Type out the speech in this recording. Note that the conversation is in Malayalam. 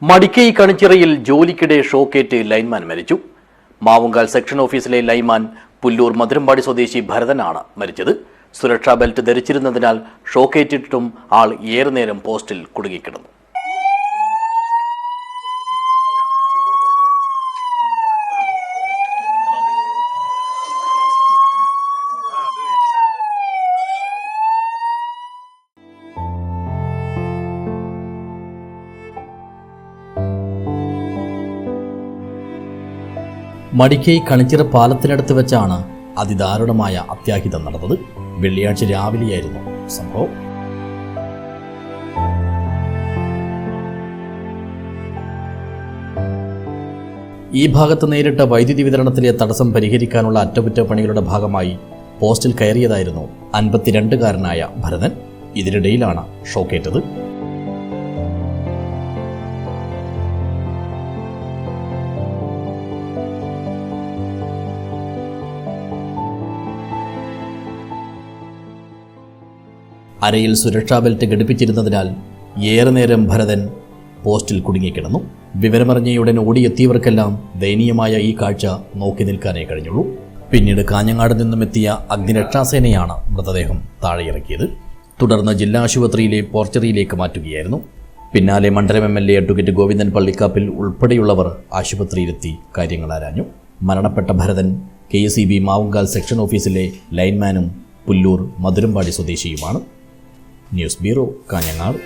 മടിക്കൈ കണിച്ചിറയിൽ ജോലിക്കിടെ ഷോക്കേറ്റ് ലൈൻമാൻ മരിച്ചു. മാവുങ്കാൽ സെക്ഷൻ ഓഫീസിലെ ലൈൻമാൻ പുല്ലൂർ മധുരമ്പാടി സ്വദേശി ഭരതനാണ് മരിച്ചത്. സുരക്ഷാ ബെൽറ്റ് ധരിച്ചിരുന്നതിനാൽ ഷോക്കേറ്റിട്ടും ആൾ ഏറെ നേരം പോസ്റ്റിൽ കുടുങ്ങിക്കിടന്നു. മടിക്കൈ കണിച്ചിറ പാലത്തിനടുത്ത് വെച്ചാണ് അതിദാരുണമായ അത്യാഹിതം നടന്നത്. വെള്ളിയാഴ്ച രാവിലെയായിരുന്നു സംഭവം. ഈ ഭാഗത്ത് നേരിട്ട വൈദ്യുതി വിതരണത്തിലെ തടസ്സം പരിഹരിക്കാനുള്ള അറ്റകുറ്റപ്പണികളുടെ ഭാഗമായി പോസ്റ്റിൽ കയറിയതായിരുന്നു 52-കാരനായ ഭരതൻ. ഇതിനിടയിലാണ് ഷോക്കേറ്റത്. അരയിൽ സുരക്ഷാ ബെൽറ്റ് ഘടിപ്പിച്ചിരുന്നതിനാൽ ഏറെ നേരം ഭരതൻ പോസ്റ്റിൽ കുടുങ്ങിക്കിടന്നു. വിവരമറിഞ്ഞയുടൻ ഓടിയെത്തിയവർക്കെല്ലാം ദയനീയമായ ഈ കാഴ്ച നോക്കി നിൽക്കാനേ കഴിഞ്ഞുള്ളൂ. പിന്നീട് കാഞ്ഞങ്ങാട് നിന്നും എത്തിയ അഗ്നിരക്ഷാസേനയാണ് മൃതദേഹം താഴെയിറക്കിയത്. തുടർന്ന് ജില്ലാ ആശുപത്രിയിലെ പോർച്ചറിയിലേക്ക് മാറ്റുകയായിരുന്നു. പിന്നാലെ മണ്ഡലം MLA അഡ്വക്കേറ്റ് ഗോവിന്ദൻ പള്ളിക്കാപ്പിൽ ഉൾപ്പെടെയുള്ളവർ ആശുപത്രിയിലെത്തി കാര്യങ്ങൾ ആരാഞ്ഞു. മരണപ്പെട്ട ഭരതൻ KSEB മാവുങ്കാൽ സെക്ഷൻ ഓഫീസിലെ ലൈൻമാനും പുല്ലൂർ മധുരമ്പാടി സ്വദേശിയുമാണ്. News bureau, Kanhangad.